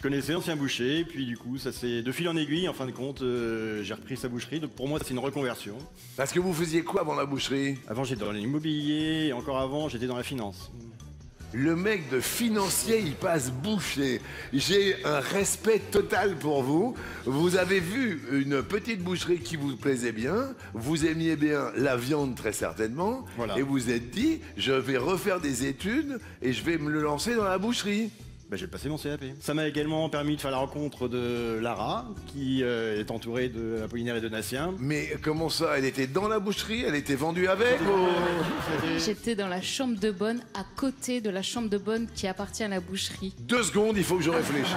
Je connaissais l'ancien boucher, puis du coup, ça s'est de fil en aiguille, en fin de compte, j'ai repris sa boucherie. Donc pour moi, c'est une reconversion. Parce que vous faisiez quoi avant la boucherie? Avant, j'étais dans l'immobilier, et encore avant, j'étais dans la finance. Le mec de financier, il passe boucher. J'ai un respect total pour vous. Vous avez vu une petite boucherie qui vous plaisait bien. Vous aimiez bien la viande très certainement. Voilà. Et vous êtes dit, je vais refaire des études et je vais me le lancer dans la boucherie. Ben, j'ai passé mon CAP. Ça m'a également permis de faire la rencontre de Lara, qui est entourée de Apollinaire et de Natien. Mais comment ça? Elle était dans la boucherie? Elle était vendue avec J'étais dans la chambre de bonne, à côté de la chambre de bonne qui appartient à la boucherie. 2 secondes, il faut que je réfléchisse.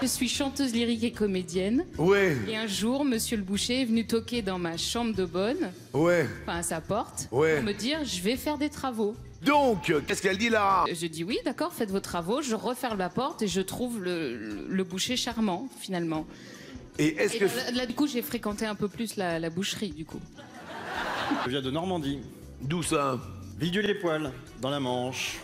Je suis chanteuse lyrique et comédienne. Ouais, Et un jour, monsieur le boucher est venu toquer dans ma chambre de bonne, ouais. enfin à sa porte, Ouais. pour me dire « je vais faire des travaux ». Donc, qu'est-ce qu'elle dit là? Je dis oui, d'accord, faites vos travaux. Je referme la porte et je trouve le boucher charmant, finalement. Et est-ce Et que... là, du coup, j'ai fréquenté un peu plus la boucherie, du coup. Je viens de Normandie. D'où ça? Villedieu-les-Poils, dans la Manche.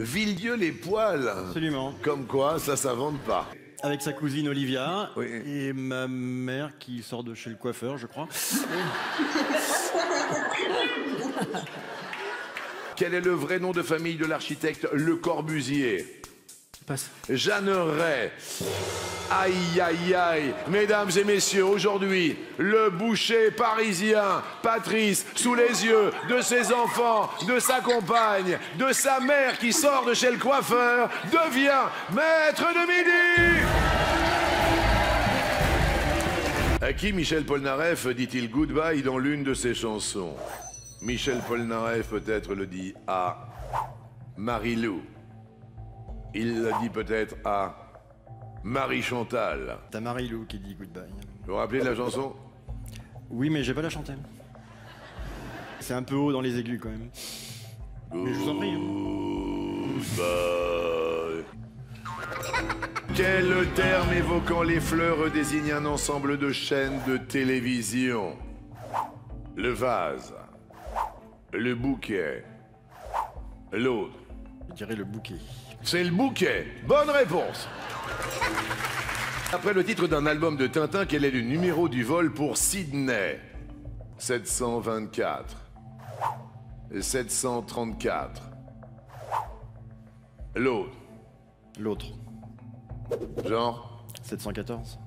Villedieu-les-Poils. Absolument. Comme quoi, ça s'invente pas. Avec sa cousine Olivia Oui. et ma mère qui sort de chez le coiffeur, je crois. Quel est le vrai nom de famille de l'architecte Le Corbusier? Passe. Jeanne Ray. Aïe, aïe, aïe. Mesdames et messieurs, aujourd'hui, le boucher parisien, Patrice, sous les yeux de ses enfants, de sa compagne, de sa mère qui sort de chez le coiffeur, devient maître de midi. À qui Michel Polnareff dit-il goodbye dans l'une de ses chansons? Michel Polnareff peut-être le dit à Marie-Lou. Il le dit peut-être à Marie-Chantal. T'as Marie-Lou qui dit goodbye. Vous vous rappelez de la chanson? Oui, mais j'ai pas la chanter. C'est un peu haut dans les aigus quand même. Mais je vous en prie. Goodbye. Quel terme évoquant les fleurs désigne un ensemble de chaînes de télévision? Le vase, le bouquet, l'autre. Je dirais le bouquet. C'est le bouquet. Bonne réponse. Après le titre d'un album de Tintin, quel est le numéro du vol pour Sydney? 724. 734. L'autre. L'autre. Genre? 714.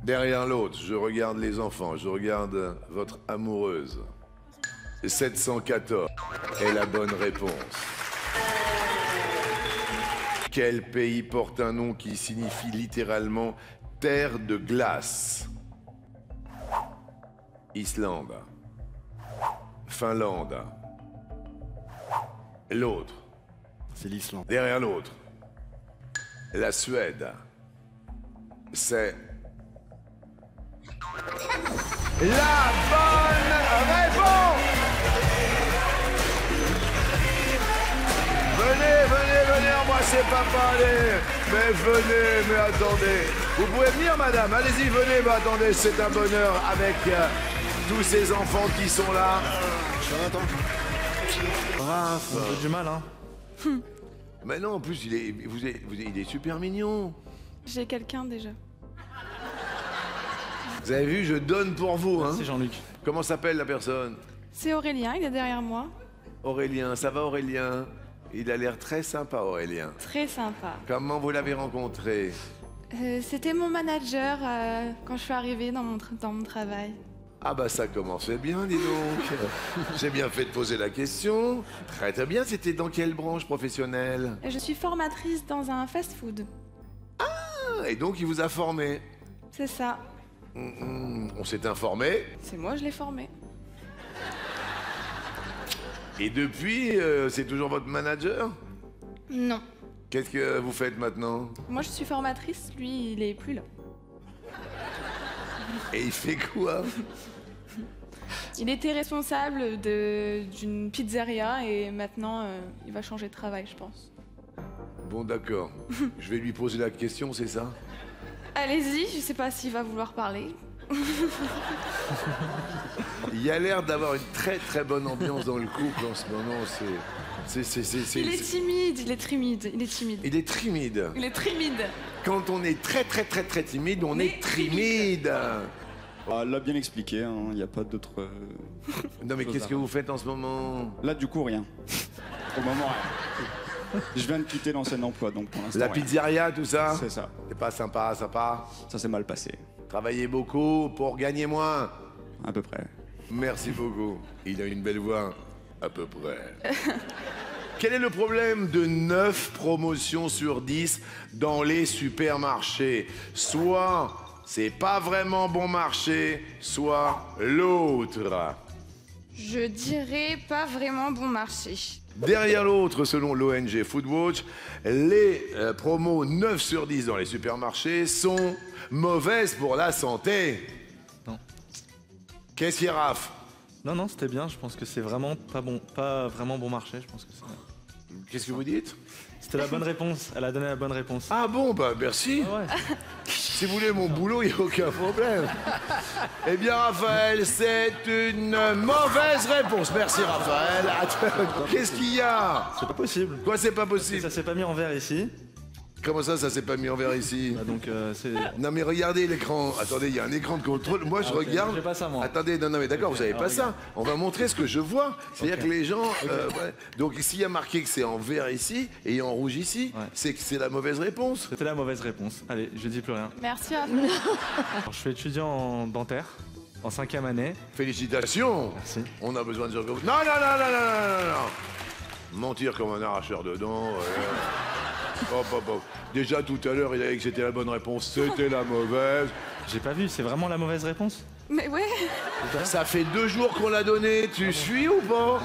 Derrière l'autre, je regarde les enfants, je regarde votre amoureuse. 714 est la bonne réponse. Quel pays porte un nom qui signifie littéralement terre de glace? Islande. Finlande. L'autre. C'est l'Islande. Derrière l'autre. La Suède. C'est la bonne réponse. Venez, embrassez papa, allez. Mais venez, mais attendez. Vous pouvez venir, madame, allez-y, venez, mais attendez, c'est un bonheur avec tous ces enfants qui sont là. Raph. On a du mal, hein. Mais non, en plus, il est super mignon. J'ai quelqu'un déjà. Vous avez vu, je donne pour vous, hein. C'est Jean-Luc. Comment s'appelle la personne? C'est Aurélien, il est derrière moi. Aurélien, ça va Aurélien? Il a l'air très sympa, Aurélien. Très sympa. Comment vous l'avez rencontré? C'était mon manager quand je suis arrivée dans mon travail. Ah bah ça commençait bien, dis donc. J'ai bien fait de poser la question. Très très bien, c'était dans quelle branche professionnelle? Je suis formatrice dans un fast-food. Ah, et donc il vous a formé? C'est ça. On s'est informé. C'est moi, je l'ai formé. Et depuis, c'est toujours votre manager? Non. Qu'est-ce que vous faites maintenant? Moi, je suis formatrice, lui, il est plus là. Et il fait quoi? Il était responsable d'une pizzeria et maintenant, il va changer de travail, je pense. Bon d'accord. Je vais lui poser la question, c'est ça? Allez-y, je sais pas s'il va vouloir parler. Il y a l'air d'avoir une très très bonne ambiance dans le couple en ce moment, Il est timide, il est timide, il est timide. Il est timide. Il est timide. Quand on est très timide, on est timide. Ah, elle l'a bien expliqué, il n'y a pas d'autre... Non mais qu'est-ce que vous faites en ce moment? Là, du coup, rien. Au moment, rien. Je viens de quitter l'ancien emploi, donc pour l'instant, La rien. pizzeria, tout ça? C'est ça. C'est pas sympa. Ça s'est mal passé, Travaillez beaucoup pour gagner moins. à peu près. Merci beaucoup. Il a une belle voix. À peu près. Quel est le problème de 9 promotions sur 10 dans les supermarchés? Soit c'est pas vraiment bon marché, soit l'autre. Je dirais pas vraiment bon marché. Derrière l'autre, selon l'ONG Foodwatch, les promos 9 sur 10 dans les supermarchés sont mauvaises pour la santé. Non. Qu'est-ce qu'il y a, Raph? Non, c'était bien. Je pense que c'est vraiment pas vraiment bon marché. Je pense que c'est... Qu'est-ce que vous dites? C'était la bonne réponse. Elle a donné la bonne réponse. Ah bon, bah merci. Ah ouais. Si vous voulez mon boulot, il n'y a aucun problème. Eh bien, Raphaël, c'est une mauvaise réponse. Merci, Raphaël. Attends, qu'est-ce qu'il y a? C'est pas possible. Quoi, c'est pas possible? Ça s'est pas mis en vert ici. Comment ça s'est pas mis en vert ici? Bah donc c'est... Non, mais regardez l'écran. Attendez, il y a un écran de contrôle. Moi, je ok, regarde. j'ai pas ça, moi. Attendez, non, mais d'accord, Ok, vous avez alors pas ça. On va montrer ce que je vois. C'est-à-dire Ok. que les gens. Ouais. Donc, s'il y a marqué que c'est en vert ici et en rouge ici, Ouais. c'est que c'est la mauvaise réponse. C'était la mauvaise réponse. Allez, je dis plus rien. Merci à Alors, je suis étudiant en dentaire, en 5e année. Félicitations. Merci. On a besoin de gens comme vous. Non. Mentir comme un arracheur de dents. Hop. Déjà tout à l'heure, il a dit que c'était la bonne réponse. C'était la mauvaise. J'ai pas vu, c'est vraiment la mauvaise réponse? Mais ouais. Ça fait 2 jours qu'on l'a donné. Tu suis ou pas?